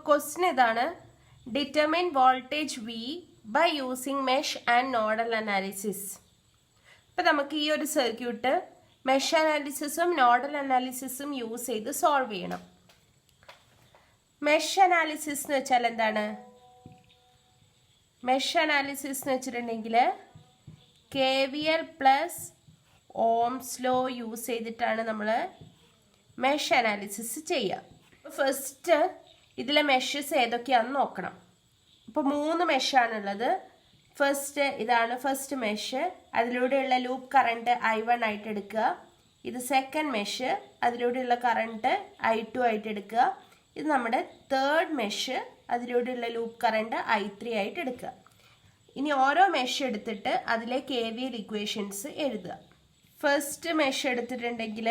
Question ഇതാണ്, determine voltage V by using mesh and nodal analysis. അപ്പം നമുക്ക് ഈ ഒരു സർക്യൂട്ട് മെഷ് അനാലിസിസും നോഡൽ അനാലിസിസും യൂസ് ചെയ്ത് സോൾവ് ചെയ്യണം. മെഷ് അനാലിസിസ് എന്ന് വെച്ചാൽ എന്താണ്? മെഷ് അനാലിസിസ് എന്ന് വെച്ചിട്ടുണ്ടെങ്കിൽ KVL plus ohm's law use ചെയ്തിട്ടാണ് നമ്മൾ മെഷ് അനാലിസിസ് ചെയ്യുക. ഫസ്റ്റ് ഇതിലെ മെഷസ് ഏതൊക്കെയാണെന്ന് നോക്കണം. ഇപ്പോൾ 3 മെഷാണുള്ളത്. ഫസ്റ്റ് ഇതാണ് ഫസ്റ്റ് മെഷ്, അതിലൂടെയുള്ള ലൂപ്പ് കറണ്ട് I1 ആയിട്ട് എടുക്കുക. ഇത് സെക്കൻഡ് മെഷ്, അതിലൂടെയുള്ള കറണ്ട് I2 ആയിട്ട് എടുക്കുക. ഇത് നമ്മുടെ തേർഡ് മെഷ്, അതിലൂടെയുള്ള ലൂപ്പ് കറണ്ട് I3 ആയിട്ട് എടുക്കുക. ഇനി ഓരോ മെഷ് എടുത്തിട്ട് അതിലെ KVL ഇക്വേഷൻസ് എഴുതുക. ഫസ്റ്റ് മെഷ് എടുത്തിട്ടുണ്ടെങ്കിൽ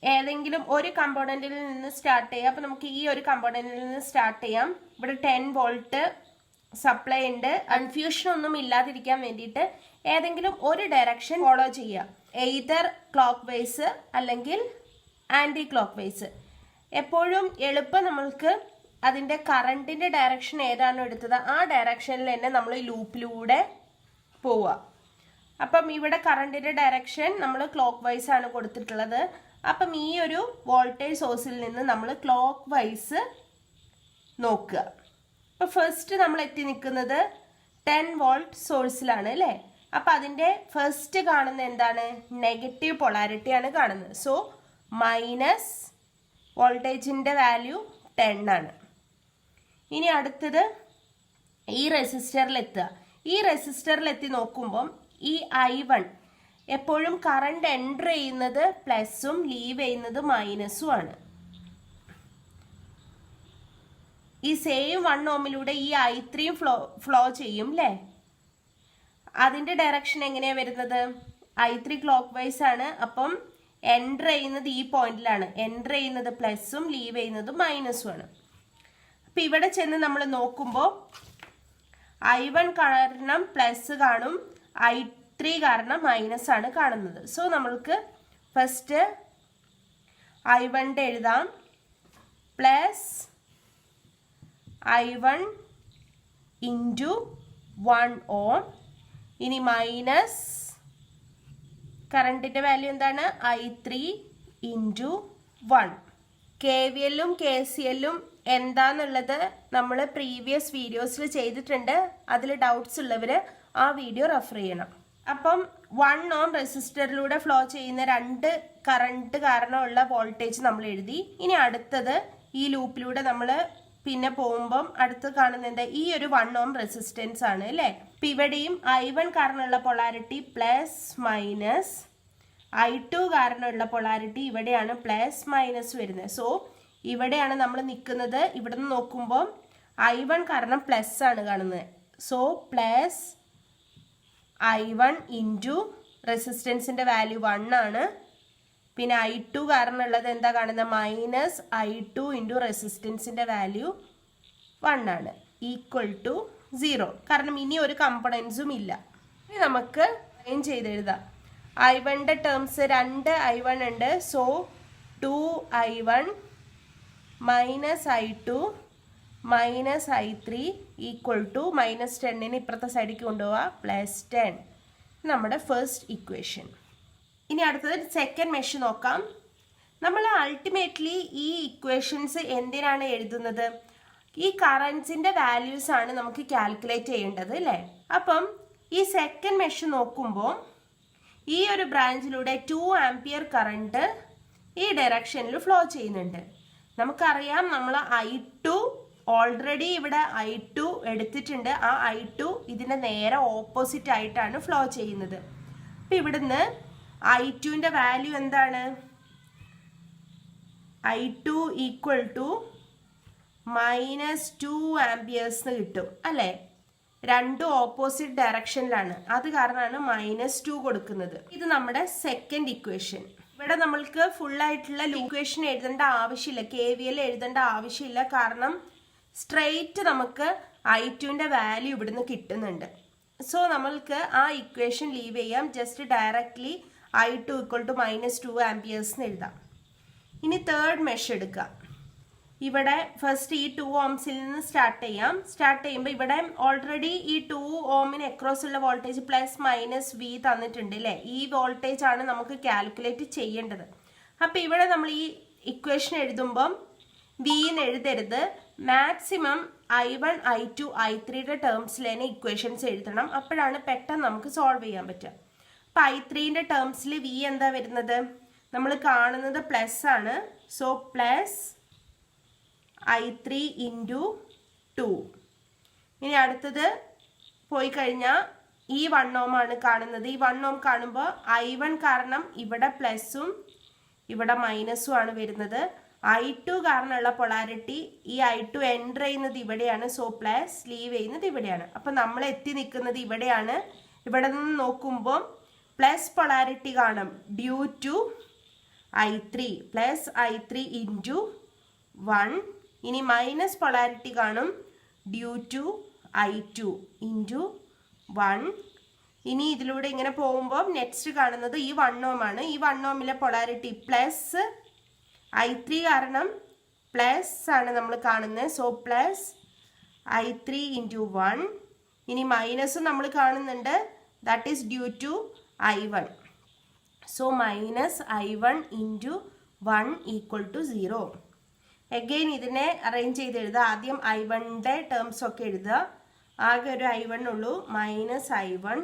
ഏതെങ്കിലും ഒരു കമ്പോണൻറ്റിൽ നിന്ന് സ്റ്റാർട്ട് ചെയ്യാം. അപ്പോൾ നമുക്ക് ഈ ഒരു കമ്പോണൻറ്റിൽ നിന്ന് സ്റ്റാർട്ട് ചെയ്യാം. ഇവിടെ 10 വോൾട്ട് സപ്ലൈ ഉണ്ട്. കൺഫ്യൂഷൻ ഒന്നും ഇല്ലാതിരിക്കാൻ വേണ്ടിയിട്ട് ഏതെങ്കിലും ഒരു ഡയറക്ഷൻ ഫോളോ ചെയ്യുക. എയ്തർ ക്ലോക്ക് വൈസ് അല്ലെങ്കിൽ ആൻറ്റി ക്ലോക്ക് വൈസ്. എപ്പോഴും എളുപ്പം നമ്മൾക്ക് അതിൻ്റെ കറണ്ടിൻ്റെ ഡയറക്ഷൻ ഏതാണോ എടുത്തത് ആ ഡയറക്ഷനിൽ തന്നെ നമ്മൾ ലൂപ്പിലൂടെ പോവുക. അപ്പം ഇവിടെ കറണ്ടിൻ്റെ ഡയറക്ഷൻ നമ്മൾ ക്ലോക്ക് വൈസ് ആണ് കൊടുത്തിട്ടുള്ളത്. അപ്പം ഈ ഒരു വോൾട്ടേജ് സോഴ്സിൽ നിന്ന് നമ്മൾ ക്ലോക്ക് വൈസ് നോക്കുക. അപ്പോൾ ഫസ്റ്റ് നമ്മൾ എത്തി നിൽക്കുന്നത് 10 വോൾട്ട് സോഴ്സിലാണ് അല്ലേ? അപ്പം അതിൻ്റെ ഫസ്റ്റ് കാണുന്ന എന്താണ്? നെഗറ്റീവ് പൊളാരിറ്റിയാണ് കാണുന്നത്. സോ മൈനസ് വോൾട്ടേജിൻ്റെ വാല്യൂ 10 ആണ്. ഇനി അടുത്തത് ഈ റെസിസ്റ്ററിലെത്തുക. ഈ റെസിസ്റ്ററിലെത്തി നോക്കുമ്പം ഈ I1 എപ്പോഴും കറണ്ട് എൻ്റർ ചെയ്യുന്നത് പ്ലസും ലീവ് ചെയ്യുന്നത് മൈനസും ആണ്. ഈ സെയിം 1 ഓമിലൂടെ ഈ I3 ഫ്ലോ ചെയ്യും അല്ലേ? അതിൻ്റെ ഡയറക്ഷൻ എങ്ങനെയാണ് വരുന്നത്? I3 ക്ലോക്ക് വൈസ് ആണ്. അപ്പം എൻ്റർ ചെയ്യുന്നത് ഈ പോയിന്റിലാണ്. എൻ്റർ ചെയ്യുന്നത് പ്ലസും ലീവ് ചെയ്യുന്നത് മൈനസും ആണ്. അപ്പം ഇവിടെ ചെന്ന് നമ്മൾ നോക്കുമ്പോൾ I1 കാരണം പ്ലസ് കാണും, I3 കാരണം മൈനസ് ആണ് കാണുന്നത്. സോ നമ്മൾക്ക് ഫസ്റ്റ് I1 എഴുതാം, പ്ലസ് I1 ഇൻറ്റു 1 ഓം. ഇനി മൈനസ് കറണ്ടിൻ്റെ വാല്യൂ എന്താണ്? I3 into 1. KVLും KCLും എന്താന്നുള്ളത് നമ്മൾ പ്രീവിയസ് വീഡിയോസിൽ ചെയ്തിട്ടുണ്ട്. അതിൽ ഡൗട്ട്സ് ഉള്ളവർ ആ വീഡിയോ റെഫർ ചെയ്യണം. അപ്പം 1 ഓം റെസിസ്റ്ററിലൂടെ ഫ്ലോ ചെയ്യുന്ന 2 കറണ്ട് കാരണമുള്ള വോൾട്ടേജ് നമ്മൾ എഴുതി. ഇനി അടുത്തത് ഈ ലൂപ്പിലൂടെ നമ്മൾ പിന്നെ പോകുമ്പം അടുത്ത് കാണുന്നത് ഈ ഒരു 1 ഓം റെസിസ്റ്റൻസ് ആണ് അല്ലേ? അപ്പം ഇവിടെയും I1 കാരണമുള്ള പൊളാരിറ്റി പ്ലസ് മൈനസ്, I2 കാരണമുള്ള പൊളാരിറ്റി ഇവിടെയാണ് പ്ലസ് മൈനസ് വരുന്നത്. സോ ഇവിടെയാണ് നമ്മൾ നിൽക്കുന്നത്. ഇവിടെ നിന്ന് നോക്കുമ്പോൾ I1 കാരണം പ്ലസ് ആണ് കാണുന്നത്. സോ പ്ലസ് I1 ഇൻറ്റു റെസിസ്റ്റൻസിൻ്റെ വാല്യൂ 1 ആണ്. പിന്നെ I2 കാരണമുള്ളത് എന്താ കാണുന്നത്? മൈനസ് I2 ഇൻറ്റു റെസിസ്റ്റൻസിൻ്റെ വാല്യൂ 1 ആണ്, ഈക്വൽ ടു 0. കാരണം ഇനി ഒരു കമ്പണൻസും ഇല്ല. ഇനി നമുക്ക് അറേഞ്ച് ചെയ്ത് എഴുതാം. I1ൻ്റെ ടേംസ് 2 I1 ഉണ്ട്. So 2I1 minus I2 minus I3 equal to minus 10നെ ഇപ്പുറത്തെ സൈഡിലേക്ക് കൊണ്ടുപോവുക, പ്ലസ് 10. നമ്മുടെ ഫസ്റ്റ് ഇക്വേഷൻ. ഇനി അടുത്തത് സെക്കൻഡ് മെഷ് നോക്കാം. നമ്മൾ അൾട്ടിമേറ്റ്ലി ഈ ഇക്വേഷൻസ് എന്തിനാണ് എഴുതുന്നത്? ഈ കറൻസിൻ്റെ വാല്യൂസ് ആണ് നമുക്ക് കാൽക്കുലേറ്റ് ചെയ്യേണ്ടത് അല്ലേ? അപ്പം ഈ സെക്കൻഡ് മെഷ് നോക്കുമ്പോൾ ഈ ഒരു ബ്രാഞ്ചിലൂടെ 2 ആംപിയർ കറണ്ട് ഈ ഡയറക്ഷനിൽ ഫ്ലോ ചെയ്യുന്നുണ്ട്. നമുക്കറിയാം നമ്മൾ I2 ഓൾറെഡി ഇവിടെ I2 എടുത്തിട്ടുണ്ട്. ആ I2 ഇതിൻ്റെ നേരെ ഓപ്പോസിറ്റ് ആയിട്ടാണ് ഫ്ലോ ചെയ്യുന്നത്. അപ്പം ഇവിടുന്ന് I2ൻ്റെ വാല്യൂ എന്താണ്? I2 ഈക്വൽ ടു -2 ആംപിയേഴ്സ് കിട്ടും അല്ലേ? 2 ഓപ്പോസിറ്റ് ഡയറക്ഷനിലാണ്. അത് കാരണമാണ് -2 കൊടുക്കുന്നത്. ഇത് നമ്മുടെ സെക്കൻഡ് ഇക്വേഷൻ. ഇവിടെ നമ്മൾക്ക് ഫുള്ളായിട്ടുള്ള ഇക്വേഷൻ എഴുതേണ്ട ആവശ്യമില്ല, KVL എഴുതേണ്ട ആവശ്യമില്ല. കാരണം സ്ട്രെയിറ്റ് നമുക്ക് I2ൻ്റെ വാല്യൂ ഇവിടുന്ന് കിട്ടുന്നുണ്ട്. സോ നമ്മൾക്ക് ആ ഇക്വേഷൻ ലീവ് ചെയ്യാം. Just directly I2 equal to -2 amperes എന്ന് എഴുതാം. ഇനി തേർഡ് മെഷ് എടുക്കാം. ഇവിടെ ഫസ്റ്റ് ഈ 2 ohmsൽ നിന്ന് സ്റ്റാർട്ട് ചെയ്യാം. സ്റ്റാർട്ട് ചെയ്യുമ്പോൾ ഇവിടെ ഓൾറെഡി ഈ 2 ohmന് അക്രോസ് ഉള്ള വോൾട്ടേജ് പ്ലസ് മൈനസ് വി തന്നിട്ടുണ്ട് അല്ലേ. ഈ വോൾട്ടേജ് ആണ് നമുക്ക് കാൽക്കുലേറ്റ് ചെയ്യേണ്ടത്. അപ്പം ഇവിടെ നമ്മൾ ഈ ഇക്വേഷൻ എഴുതുമ്പം വി എന്ന് എഴുതരുത്, മാക്സിമം I1 I2 I3യുടെ ടേംസിൽ തന്നെ ഇക്വേഷൻസ് എഴുതണം. അപ്പോഴാണ് പെട്ടെന്ന് നമുക്ക് സോൾവ് ചെയ്യാൻ പറ്റുക. അപ്പം I3ന്റെ ടേംസിൽ വി എന്താ വരുന്നത്, നമ്മൾ കാണുന്നത് പ്ലസ് ആണ്. So plus I3 into 2. ഇനി അടുത്തത് പോയി കഴിഞ്ഞാൽ ഈ 1 ohm ആണ് കാണുന്നത്. ഈ 1 ohm കാണുമ്പോൾ I1 കാരണം ഇവിടെ പ്ലസും ഇവിടെ മൈനസും ആണ് വരുന്നത്. I2 കാരണമുള്ള പൊളാരിറ്റി ഈ I2 എൻ്റർ ചെയ്യുന്നത് ഇവിടെയാണ്. സോ പ്ലസ് ലീവ് ചെയ്യുന്നത് ഇവിടെയാണ്. അപ്പം നമ്മൾ എത്തി നിൽക്കുന്നത് ഇവിടെയാണ്. ഇവിടെ നിന്ന് നോക്കുമ്പോൾ പ്ലസ് പൊളാരിറ്റി കാണും due to I3 plus I3 into 1. ഇനി മൈനസ് പൊളാരിറ്റി കാണും ഡ്യൂ ടു I2 ഇൻറ്റു 1. ഇനി ഇതിലൂടെ ഇങ്ങനെ പോകുമ്പോൾ നെക്സ്റ്റ് കാണുന്നത് ഈ 1 ohm ആണ്. ഈ 1 ohmലെ പൊളാരിറ്റി പ്ലസ് I3 കാരണം പ്ലസ് ആണ് നമ്മൾ കാണുന്നത്. So plus I3 into 1. ഇനി മൈനസും നമ്മൾ കാണുന്നുണ്ട്, that is due to I1. So minus I1 into 1 equal to 0. Again ഇതിനെ അറേഞ്ച് ചെയ്ത് എഴുതുക. ആദ്യം I1ൻ്റെ ടേംസ് ഒക്കെ എഴുതുക. ആകെ ഒരു I1 ഉള്ളൂ, മൈനസ് I1.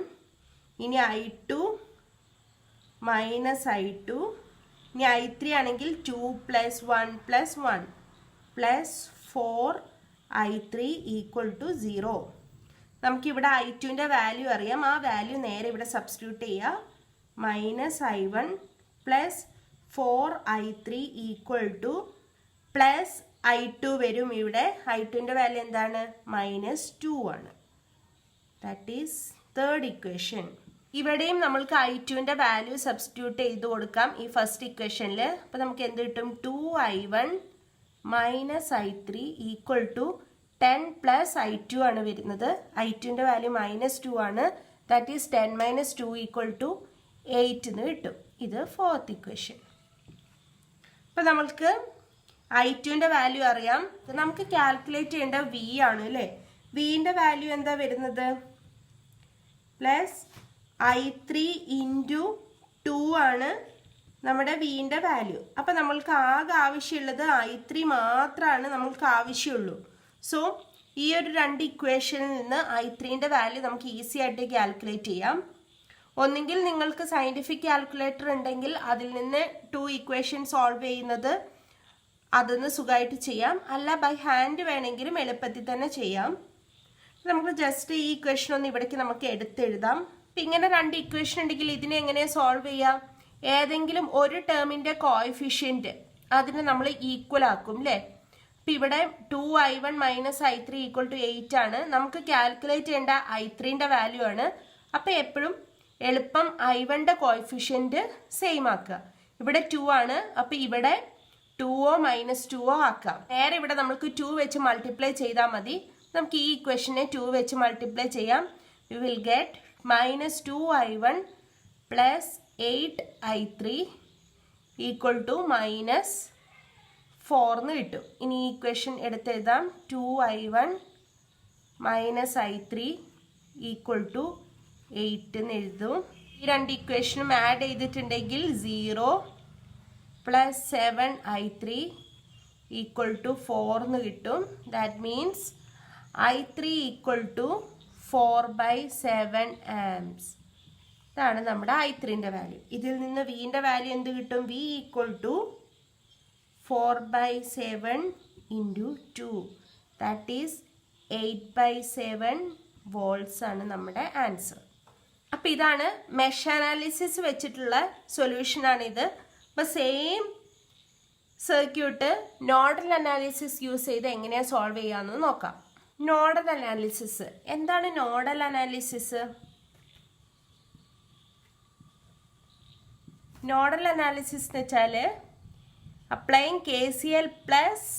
ഇനി I2 മൈനസ് I2. ഇനി I3 ആണെങ്കിൽ 2 plus 1 plus 1 plus 4 I3 equal to 0. നമുക്കിവിടെ I2ൻ്റെ വാല്യൂ അറിയാം. ആ വാല്യൂ നേരെ ഇവിടെ സബ്സ്റ്റിറ്റ്യൂട്ട് ചെയ്യുക. Minus I1 plus 4 I3 equal two plus I2 വരും. ഇവിടെ I2ൻ്റെ വാല്യൂ എന്താണ്, മൈനസ് 2 ആണ്. That is third equation. ഇവിടെയും നമ്മൾക്ക് I2ൻ്റെ വാല്യൂ സബ്സ്റ്റിറ്റ്യൂട്ട് ചെയ്ത് കൊടുക്കാം ഈ ഫസ്റ്റ് ഇക്വേഷനിൽ. അപ്പോൾ നമുക്ക് എന്ത് കിട്ടും, 2I1 minus I3 equal to 10 plus I2 ആണ് വരുന്നത്. I2ൻ്റെ വാല്യൂ മൈനസ് 2 ആണ്. That is 10 minus 2 equal to 8 എന്ന് കിട്ടും. ഇത് ഫോർത്ത് ഇക്വേഷൻ. അപ്പോൾ നമ്മൾക്ക് I2ൻ്റെ വാല്യൂ അറിയാം. നമുക്ക് കാൽക്കുലേറ്റ് ചെയ്യേണ്ട V ആണ് അല്ലേ. വിൻ്റെ വാല്യൂ എന്താ വരുന്നത്, പ്ലസ് I3 ഇൻറ്റു 2 ആണ് നമ്മുടെ വിൻ്റെ വാല്യൂ. അപ്പം നമ്മൾക്ക് ആകെ ആവശ്യമുള്ളത് I3 മാത്രമാണ് നമ്മൾക്ക് ആവശ്യമുള്ളൂ. സോ ഈ ഒരു രണ്ട് ഇക്വേഷനിൽ നിന്ന് I3ൻ്റെ വാല്യൂ നമുക്ക് ഈസി ആയിട്ട് കാൽക്കുലേറ്റ് ചെയ്യാം. ഒന്നുകിൽ നിങ്ങൾക്ക് സയൻറ്റിഫിക് കാൽക്കുലേറ്റർ ഉണ്ടെങ്കിൽ അതിൽ നിന്ന് 2 ഇക്വേഷൻ സോൾവ് ചെയ്യുന്നത് അതൊന്ന് സുഖമായിട്ട് ചെയ്യാം. അല്ല ബൈ ഹാൻഡ് വേണമെങ്കിലും എളുപ്പത്തിൽ തന്നെ ചെയ്യാം. നമുക്ക് ജസ്റ്റ് ഈ ഇക്വേഷൻ ഒന്ന് ഇവിടേക്ക് നമുക്ക് എടുത്തെഴുതാം. അപ്പം ഇങ്ങനെ രണ്ട് ഇക്വേഷൻ ഉണ്ടെങ്കിൽ ഇതിനെ എങ്ങനെ സോൾവ് ചെയ്യാം, ഏതെങ്കിലും ഒരു ടേമിൻ്റെ കോഎഫിഷ്യൻറ്റ് അതിനെ നമ്മൾ ഈക്വൽ ആക്കും അല്ലേ. അപ്പം ഇവിടെ 2I1 minus I3 equal to 8 ആണ്. നമുക്ക് കാൽക്കുലേറ്റ് ചെയ്യേണ്ട I3ൻ്റെ വാല്യൂ ആണ്. അപ്പം എപ്പോഴും എളുപ്പം I1ൻ്റെ കോഎഫിഷ്യൻറ്റ് സെയിം ആക്കുക. ഇവിടെ 2 ആണ്. അപ്പം ഇവിടെ 2o മൈനസ് 2o ആക്കാം. നേരെ ഇവിടെ നമുക്ക് 2 വെച്ച് മൾട്ടിപ്ലൈ ചെയ്താൽ മതി. നമുക്ക് ഈ ഇക്വേഷനെ 2 വെച്ച് മൾട്ടിപ്ലൈ ചെയ്യാം. You will get minus 2I1 plus 8I3 equal to minus 4 എന്ന് കിട്ടും. ഇനി ഈ ഇക്വേഷൻ എടുത്തെഴുതാം. 2I1 minus I3 equal to 8 എന്ന് എഴുതും. ഈ രണ്ട് ഇക്വേഷനും ആഡ് ചെയ്തിട്ടുണ്ടെങ്കിൽ 0 പ്ലസ് 7I3 ഈക്വൽ ടു 4 എന്ന് കിട്ടും. That means I3 equal to 4/7 amps. ഇതാണ് നമ്മുടെ I3ൻ്റെ വാല്യൂ. ഇതിൽ നിന്ന് വിൻ്റെ വാല്യൂ എന്ത് കിട്ടും, V equal to 4/7 into 2. That is 8/7 volts ആണ് നമ്മുടെ ആൻസർ. അപ്പം ഇതാണ് മെഷ് അനാലിസിസ് വെച്ചിട്ടുള്ള സൊല്യൂഷനാണിത്. അപ്പോൾ same circuit nodal analysis use ചെയ്ത് എങ്ങനെയാണ് സോൾവ് ചെയ്യാമെന്ന് നോക്കാം. നോഡൽ അനാലിസിസ് എന്താണ്? നോഡൽ അനാലിസിസ് എന്ന് വെച്ചാൽ അപ്ലൈയിങ് KCL പ്ലസ്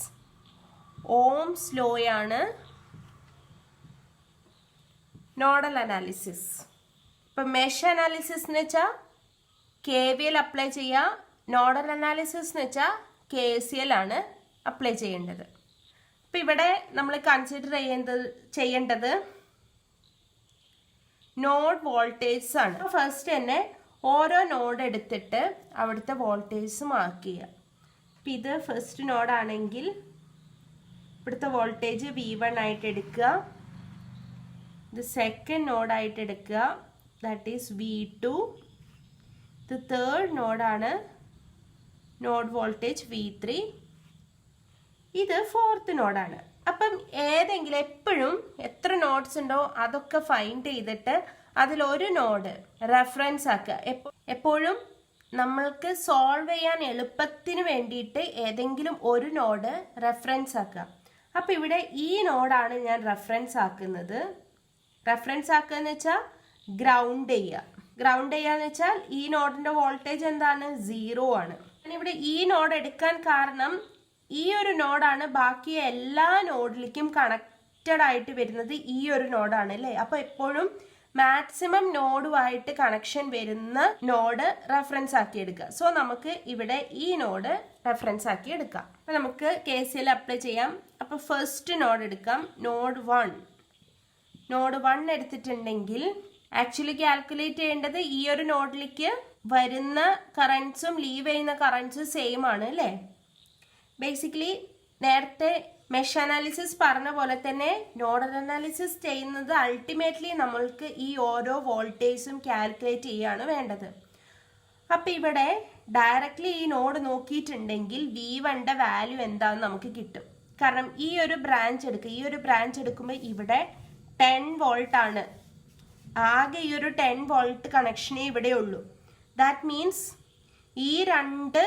ഓംസ് ലോയാണ് നോഡൽ അനാലിസിസ്. ഇപ്പം മെഷ് അനാലിസിസ് എന്ന് വെച്ചാൽ KVL അപ്ലൈ ചെയ്യുക. നോഡൽ അനാലിസിസ് എന്ന് വെച്ചാൽ KCL ആണ് അപ്ലൈ ചെയ്യേണ്ടത്. അപ്പം ഇവിടെ നമ്മൾ കൺസിഡർ ചെയ്യേണ്ടത് നോഡ് വോൾട്ടേജ് ആണ്. ഫസ്റ്റ് തന്നെ ഓരോ നോഡ് എടുത്തിട്ട് അവിടുത്തെ വോൾട്ടേജ് മാർക്ക് ചെയ്യുക. അപ്പം ഇത് ഫസ്റ്റ് നോഡാണെങ്കിൽ ഇവിടുത്തെ വോൾട്ടേജ് V1 ആയിട്ട് എടുക്കുക. ഇത് സെക്കൻഡ് നോഡായിട്ട് എടുക്കുക, ദാറ്റ് ഈസ് V2. ഇത് തേർഡ് നോഡാണ്, നോഡ് വോൾട്ടേജ് V3. ഇത് ഫോർത്ത് നോഡാണ്. അപ്പം ഏതെങ്കിലും എപ്പോഴും എത്ര നോഡ്സ് ഉണ്ടോ അതൊക്കെ ഫൈൻഡ് ചെയ്തിട്ട് അതിലൊരു നോഡ് റെഫറൻസ് ആക്കുക. എപ്പോഴും നമ്മൾക്ക് സോൾവ് ചെയ്യാൻ എളുപ്പത്തിന് വേണ്ടിയിട്ട് ഏതെങ്കിലും ഒരു നോഡ് റെഫറൻസ് ആക്കുക. അപ്പം ഇവിടെ ഈ നോഡാണ് ഞാൻ റെഫറൻസ് ആക്കുന്നത്. റെഫറൻസ് ആക്കുക എന്ന് വെച്ചാൽ ഗ്രൗണ്ട് ചെയ്യുക. ഗ്രൗണ്ട് ചെയ്യാന്ന് വെച്ചാൽ ഈ നോഡിന്റെ വോൾട്ടേജ് എന്താണ്? 0 ആണ്. ഇവിടെ ഈ നോഡ് എടുക്കാൻ കാരണം ഈ ഒരു നോഡാണ് ബാക്കി എല്ലാ നോഡിലേക്കും കണക്റ്റഡ് ആയിട്ട് വരുന്നത് ഈ ഒരു നോഡാണ് അല്ലേ. അപ്പൊ എപ്പോഴും മാക്സിമം നോഡുമായിട്ട് കണക്ഷൻ വരുന്ന നോഡ് റെഫറൻസ് ആക്കി എടുക്കുക. സോ നമുക്ക് ഇവിടെ ഈ നോഡ് റെഫറൻസ് ആക്കി എടുക്കാം. അപ്പൊ നമുക്ക് KCL അപ്ലൈ ചെയ്യാം. അപ്പൊ ഫസ്റ്റ് നോഡ് എടുക്കാം, നോഡ് 1. നോഡ് 1 എടുത്തിട്ടുണ്ടെങ്കിൽ ആക്ച്വലി കാൽക്കുലേറ്റ് ചെയ്യേണ്ടത് ഈ ഒരു നോഡിലേക്ക് വരുന്ന കറൻസും ലീവ് ചെയ്യുന്ന കറൻസും സെയിം ആണ് അല്ലേ. ബേസിക്കലി നേരത്തെ മെഷ് അനാലിസിസ് പറഞ്ഞ പോലെ തന്നെ നോഡൽ അനാലിസിസ് ചെയ്യുന്നത് അൾട്ടിമേറ്റ്ലി നമ്മൾക്ക് ഈ ഓരോ വോൾട്ടേജും കാൽക്കുലേറ്റ് ചെയ്യുകയാണ് വേണ്ടത്. അപ്പം ഇവിടെ ഡയറക്റ്റ്ലി ഈ നോഡ് നോക്കിയിട്ടുണ്ടെങ്കിൽ V1ന്റെ വാല്യൂ എന്താണെന്ന് നമുക്ക് കിട്ടും. കാരണം ഈ ഒരു ബ്രാഞ്ച് എടുക്കുക. ഈ ഒരു ബ്രാഞ്ച് എടുക്കുമ്പോൾ ഇവിടെ 10 വോൾട്ട് ആണ്. ആകെ ഈ ഒരു 10 വോൾട്ട് കണക്ഷനേ ഇവിടെ ഉള്ളൂ. ദാറ്റ് മീൻസ് ഈ രണ്ട്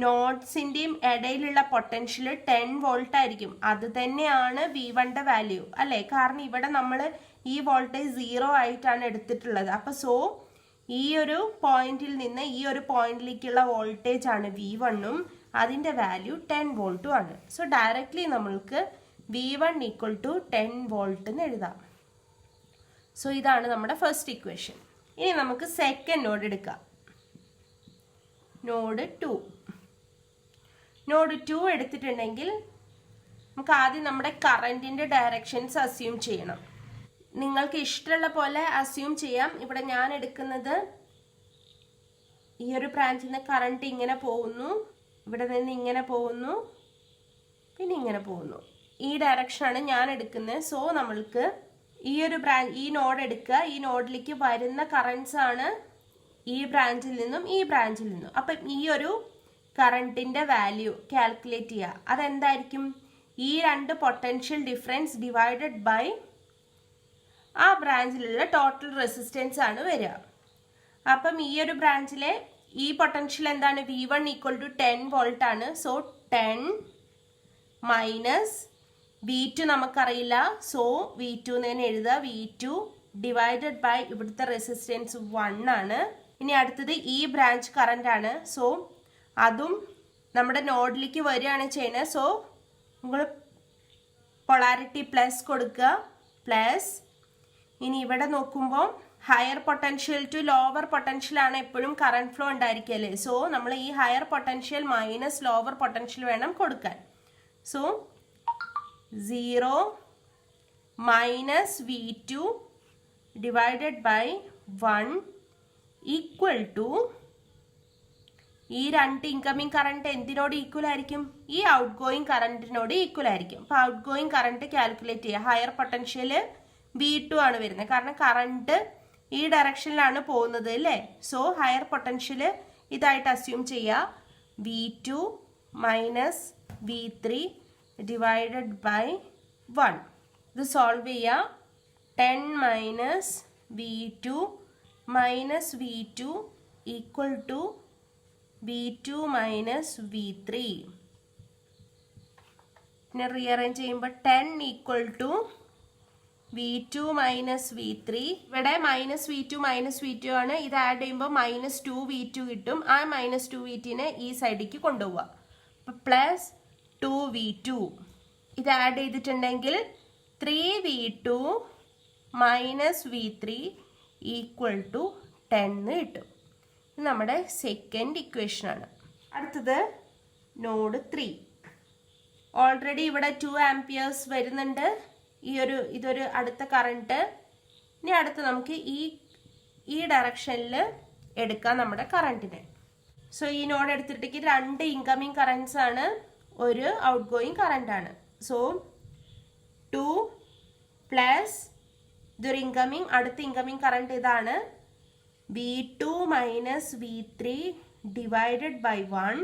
നോഡ്സിന്റെയും ഇടയിലുള്ള പൊട്ടൻഷ്യൽ 10 വോൾട്ട് ആയിരിക്കും. അത് തന്നെയാണ് V1ന്റെ വാല്യൂ അല്ലേ. കാരണം ഇവിടെ നമ്മൾ ഈ വോൾട്ടേജ് 0 ആയിട്ടാണ് എടുത്തിട്ടുള്ളത്. അപ്പൊ സോ ഈ ഒരു പോയിന്റിൽ നിന്ന് ഈ ഒരു പോയിന്റിലേക്കുള്ള വോൾട്ടേജ് ആണ് V1ഉം അതിന്റെ വാല്യൂ 10 വോൾട്ടും ആണ്. സോ ഡയറക്ട്ലി നമ്മൾക്ക് V1 = 10 വോൾട്ട് എന്ന് എഴുതാം. സോ ഇതാണ് നമ്മുടെ ഫസ്റ്റ് ഇക്വേഷൻ. ഇനി നമുക്ക് സെക്കൻഡ് നോഡ് എടുക്കാം, നോഡ് 2. നോഡ് 2 എടുത്തിട്ടുണ്ടെങ്കിൽ നമുക്ക് ആദ്യം നമ്മുടെ കറന്റിന്റെ ഡയറക്ഷൻസ് അസ്യൂം ചെയ്യണം. നിങ്ങൾക്ക് ഇഷ്ടമുള്ള പോലെ അസ്യൂം ചെയ്യാം. ഇവിടെ ഞാൻ എടുക്കുന്നത് ഈ ഒരു ബ്രാഞ്ചിൽ നിന്ന് കറണ്ട് ഇങ്ങനെ പോകുന്നു, ഇവിടെ നിന്ന് ഇങ്ങനെ പോകുന്നു, പിന്നെ ഇങ്ങനെ പോകുന്നു. ഈ ഡയറക്ഷനാണ് ഞാൻ എടുക്കുന്നത്. സോ നമ്മൾക്ക് ഈ ഒരു ഈ നോഡ് എടുക്കുക. ഈ നോഡിലേക്ക് വരുന്ന കറൻസ് ആണ് ഈ ബ്രാഞ്ചിൽ നിന്നും ഈ ബ്രാഞ്ചിൽ നിന്നും. അപ്പം ഈ ഒരു കറണ്ടിന്റെ വാല്യൂ കാൽക്കുലേറ്റ് ചെയ്യുക. അതെന്തായിരിക്കും? ഈ രണ്ട് പൊട്ടൻഷ്യൽ ഡിഫറൻസ് ഡിവൈഡഡ് ബൈ ആ ബ്രാഞ്ചിലുള്ള ടോട്ടൽ റെസിസ്റ്റൻസ് ആണ് വരിക. അപ്പം ഈ ഒരു ബ്രാഞ്ചിലെ ഈ പൊട്ടൻഷ്യൽ എന്താണ്? V1 = 10 വോൾട്ട് ആണ്. സോ 10 മൈനസ് V2 നമുക്കറിയില്ല. സോ V2 തന്നെ എഴുതുക. V2 ഡിവൈഡഡ് ബൈ ഇവിടുത്തെ റെസിസ്റ്റൻസ് 1 ആണ്. ഇനി അടുത്തത് ഈ ബ്രാഞ്ച് കറന്റ് ആണ്. സോ അതും നമ്മുടെ നോഡിലേക്ക് വരികയാണ് ചെയ്യുന്നത്. സോ നമ്മൾ പൊളാരിറ്റി പ്ലസ് കൊടുക്കുക, പ്ലസ്. ഇനി ഇവിടെ നോക്കുമ്പോൾ higher potential to lower potential ആണ് എപ്പോഴും കറണ്ട് ഫ്ലോ ഉണ്ടായിരിക്കല്ലേ. സോ നമ്മൾ ഈ higher potential minus lower potential വേണം കൊടുക്കാൻ. So 0 minus V2 divided by 1 equal to ഈ രണ്ട് ഇൻകമിങ് കറണ്ട് എന്തിനോട് ഈക്വൽ ആയിരിക്കും? ഈ ഔട്ട് ഗോയിങ് കറണ്ടിനോട് ഈക്വൽ ആയിരിക്കും. അപ്പൊ ഔട്ട് ഗോയിങ് കറണ്ട് കാൽക്കുലേറ്റ് ചെയ്യുക. ഹയർ പൊട്ടൻഷ്യൽ V2 ആണ് വരുന്നത്, കാരണം കറണ്ട് ഈ ഡയറക്ഷനിലാണ് പോകുന്നത് അല്ലേ. സോ ഹയർ പൊട്ടൻഷ്യൽ ഇതായിട്ട് അസ്യൂം ചെയ്യുക. V2 minus V3 divided by 1. ഇത് സോൾവ് ചെയ്യുക. 10 minus V2 minus V2 equal to V2 minus V3. പിന്നെ റീഅറേഞ്ച് ചെയ്യുമ്പോൾ 10 equal to V2 minus V3. ഇവിടെ മൈനസ് V2 ആണ്. ഇത് ആഡ് ചെയ്യുമ്പോൾ മൈനസ് 2V2 കിട്ടും. ആ മൈനസ് 2V2നെ ഈ സൈഡിലേക്ക് കൊണ്ടുപോവുക. അപ്പം പ്ലസ് 2V2. ഇത് ആഡ് ചെയ്തിട്ടുണ്ടെങ്കിൽ 3V2 minus V3 equal to 10 കിട്ടും. ഇത് നമ്മുടെ സെക്കൻഡ് ഇക്വേഷൻ ആണ്. അടുത്തത് നോഡ് 3. ഓൾറെഡി ഇവിടെ 2 ആംപിയേഴ്സ് വരുന്നുണ്ട്. ഇതൊരു അടുത്ത കറണ്ട്. ഇനി അടുത്ത് നമുക്ക് ഈ ഡയറക്ഷനിൽ എടുക്കാം നമ്മുടെ കറണ്ടിനെ. സോ ഈ നോഡ് എടുത്തിട്ടേക്ക് 2 ഇൻകമിങ് കറണ്ട്സ് ആണ്, ഒരു ഔട്ട് ഗോയിങ് കറണ്ട് ആണ്. സോ 2 പ്ലസ് ഇതൊരു ഇൻകമിങ്, അടുത്ത ഇൻകമിങ് കറണ്ട് ഇതാണ്, V2 minus V3 divided by 1.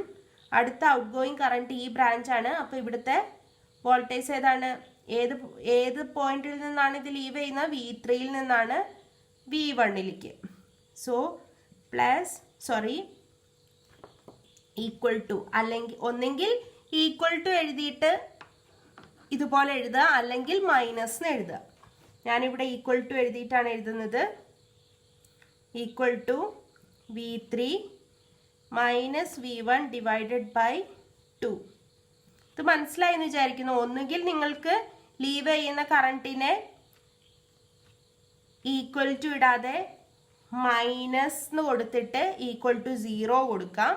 അടുത്ത ഔട്ട് ഗോയിങ് കറണ്ട് ഈ ബ്രാഞ്ച് ആണ്. അപ്പോൾ ഇവിടുത്തെ വോൾട്ടേജ് ഏതാണ്, ഏത് പോയിന്റിൽ നിന്നാണ് ഇത് ലീവ് ചെയ്യുന്നത്, V3യിൽ നിന്നാണ് V1ലേക്ക്. സോ ഈക്വൽ ടു, അല്ലെങ്കിൽ ഒന്നെങ്കിൽ ഈക്വൽ ടു എഴുതിയിട്ട് ഇതുപോലെ എഴുതുക, അല്ലെങ്കിൽ മൈനസ് എഴുതുക. ഞാനിവിടെ ഈക്വൽ ടു എഴുതിയിട്ടാണ് എഴുതുന്നത്. Equal to V3 minus V1 divided by 2. ഇത് മനസ്സിലായെന്ന് വിചാരിക്കുന്നു. ഒന്നുകിൽ നിങ്ങൾക്ക് ലീവ് ചെയ്യുന്ന കറണ്ടിനെ ഈക്വൽ ടു ഇടാതെ മൈനസ് എന്ന് കൊടുത്തിട്ട് ഈക്വൽ ടു 0 കൊടുക്കാം,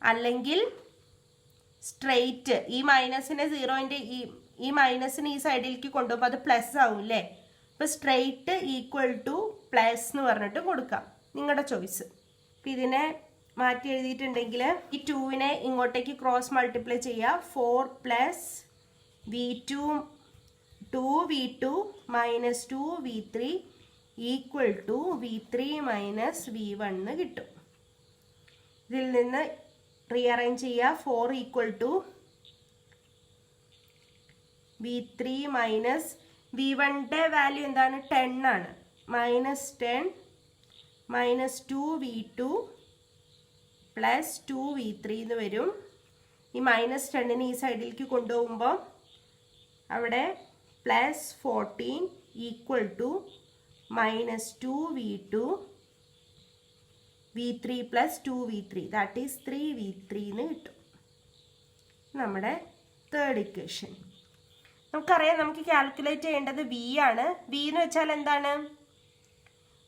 അല്ലെങ്കിൽ സ്ട്രെയിറ്റ് ഈ മൈനസിനെ 0ന്റെ ഈ മൈനസിന് ഈ സൈഡിലേക്ക് കൊണ്ടുപോകുമ്പോൾ അത് പ്ലസ് ആവും അല്ലേ. അപ്പോൾ സ്ട്രെയിറ്റ് ഈക്വൽ ടു പ്ലസ് എന്ന് പറഞ്ഞിട്ട് കൊടുക്കാം, നിങ്ങളുടെ ചോയ്സ്. അപ്പം ഇതിനെ മാറ്റി എഴുതിയിട്ടുണ്ടെങ്കിൽ ഈ 2നെ ഇങ്ങോട്ടേക്ക് ക്രോസ് മൾട്ടിപ്ലൈ ചെയ്യുക. 4 plus V2 minus 2V3 equal to V3 minus V1 എന്ന് കിട്ടും. ഇതിൽ നിന്ന് റീഅറേഞ്ച് ചെയ്യുക. 4 ഈക്വൽ ടു V3 മൈനസ് V1ന്റെ വാല്യൂ എന്താണ്, 10 ആണ്. Minus 10 minus 2V2 plus 2V3 എന്ന് വരും. ഈ മൈനസ് 10നെ ഈ സൈഡിലേക്ക് കൊണ്ടുപോകുമ്പോൾ അവിടെ plus 14 equal to minus 2V2 V3 plus 2V3 that is 3V3 എന്ന് കിട്ടും. നമ്മുടെ തേർഡ് ഇക്വേഷൻ. നമുക്കറിയാം, നമുക്ക് കാൽക്കുലേറ്റ് ചെയ്യേണ്ടത് V ആണ്. V എന്ന് വെച്ചാൽ എന്താണ്,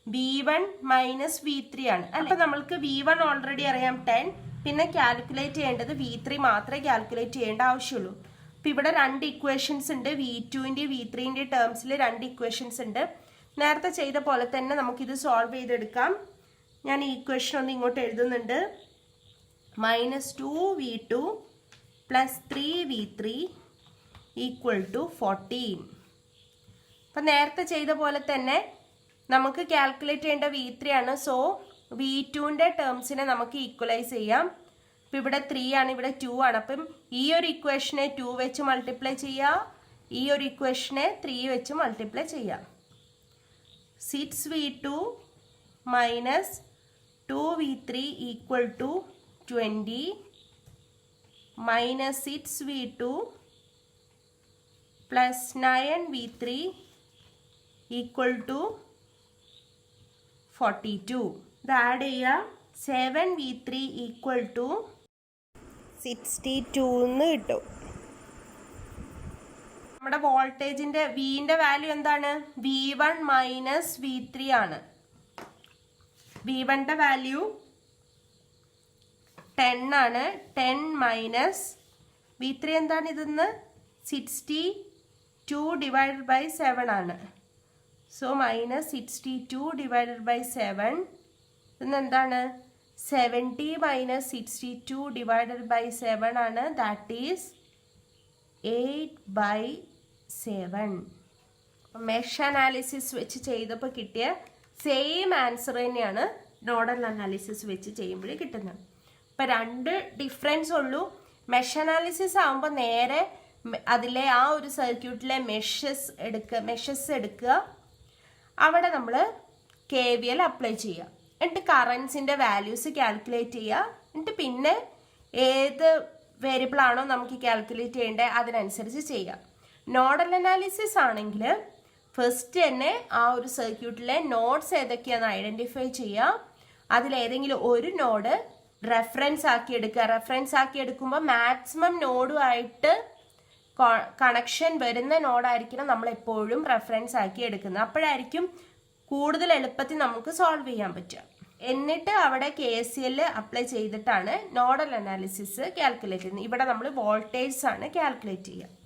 V1 മൈനസ് V3 ആണ്. അപ്പം നമ്മൾക്ക് V1 ഓൾറെഡി അറിയാം 10, പിന്നെ കാൽക്കുലേറ്റ് ചെയ്യേണ്ടത് V3 മാത്രമേ കാൽക്കുലേറ്റ് ചെയ്യേണ്ട ആവശ്യമുള്ളൂ. അപ്പം ഇവിടെ 2 ഇക്വേഷൻസ് ഉണ്ട്, V2ന്റെ V3ന്റെ ടേംസിൽ 2 ഇക്വേഷൻസ് ഉണ്ട്. നേരത്തെ ചെയ്ത പോലെ തന്നെ നമുക്കിത് സോൾവ് ചെയ്തെടുക്കാം. ഞാൻ ഈ ഇക്വേഷൻ ഒന്ന് ഇങ്ങോട്ട് എഴുതുന്നുണ്ട്. Minus 2V2 plus 3V3 equal to 14. അപ്പം നേരത്തെ ചെയ്ത പോലെ തന്നെ നമുക്ക് കാൽക്കുലേറ്റ് ചെയ്യേണ്ട V3 ആണ്. സോ V2ന്റെ ടേംസിനെ നമുക്ക് ഈക്വലൈസ് ചെയ്യാം. അപ്പം ഇവിടെ 3 ആണ്, ഇവിടെ 2 ആണ്. അപ്പം ഈ ഒരു ഇക്വേഷനെ 2 വെച്ച് മൾട്ടിപ്ലൈ ചെയ്യുക, ഈ ഒരു ഇക്വേഷനെ 3 വെച്ച് മൾട്ടിപ്ലൈ ചെയ്യാം. 6V2 minus 2V3 equal to 20 minus 6V2 plus 9V3 equal to 42. ഇത് ആഡ് ചെയ്യുക. 7V3 ഈക്വൽ ടു 62 എന്ന് കിട്ടും. നമ്മുടെ വോൾട്ടേജിന്റെ വിന്റെ വാല്യൂ എന്താണ്, V1 മൈനസ് V3 ആണ്. V1ന്റെ വാല്യൂ 10 ആണ്. 10 മൈനസ് V3 എന്താണ്, ഇതെന്ന് 62 ഡിവൈഡഡ് ബൈ 7 ആണ്. സോ മൈനസ് 62 ഡിവൈഡഡ് ബൈ 7 ഇന്ന് എന്താണ്, 70 മൈനസ് 62 ഡിവൈഡഡ് ബൈ 7 ആണ്. That is 8/7. മെഷ് അനാലിസിസ് വെച്ച് ചെയ്തപ്പോൾ കിട്ടിയ സെയിം ആൻസർ തന്നെയാണ് നോഡൽ അനാലിസിസ് വെച്ച് ചെയ്യുമ്പോൾ കിട്ടുന്നത്. ഇപ്പം 2 ഡിഫറൻസ് ഉള്ളൂ. മെഷ് അനാലിസിസ് ആകുമ്പോൾ നേരെ അതിലെ ആ ഒരു സർക്യൂട്ടിലെ മെഷസ് എടുക്കുക, അവിടെ നമ്മൾ KVL അപ്ലൈ ചെയ്യുക, എന്നിട്ട് കറൻസിൻ്റെ വാല്യൂസ് കാൽക്കുലേറ്റ് ചെയ്യുക, എന്നിട്ട് പിന്നെ ഏത് വേരിയബിൾ ആണോ നമുക്ക് കാൽക്കുലേറ്റ് ചെയ്യേണ്ടത് അതിനനുസരിച്ച് ചെയ്യുക. നോഡൽ അനാലിസിസ് ആണെങ്കിൽ ഫസ്റ്റ് തന്നെ ആ ഒരു സർക്യൂട്ടിലെ നോഡ്സ് ഏതൊക്കെയാണെന്ന് ഐഡൻറ്റിഫൈ ചെയ്യുക, അതിലേതെങ്കിലും ഒരു നോഡ് റെഫറൻസ് ആക്കി എടുക്കുക. റെഫറൻസ് ആക്കി എടുക്കുമ്പോൾ മാക്സിമം നോഡുമായിട്ട് കണക്ഷൻ വരുന്ന നോഡായിരിക്കണം നമ്മൾ എപ്പോഴും റെഫറൻസ് ആക്കി എടുക്കുന്നത്. അപ്പോഴായിരിക്കും കൂടുതൽ എളുപ്പത്തിൽ നമുക്ക് സോൾവ് ചെയ്യാൻ പറ്റുക. എന്നിട്ട് അവിടെ KCL അപ്ലൈ ചെയ്തിട്ടാണ് നോഡൽ അനാലിസിസ് കാൽക്കുലേറ്റ് ചെയ്യുന്നത്. ഇവിടെ നമ്മൾ വോൾട്ടേജ് ആണ് കാൽക്കുലേറ്റ് ചെയ്യുക.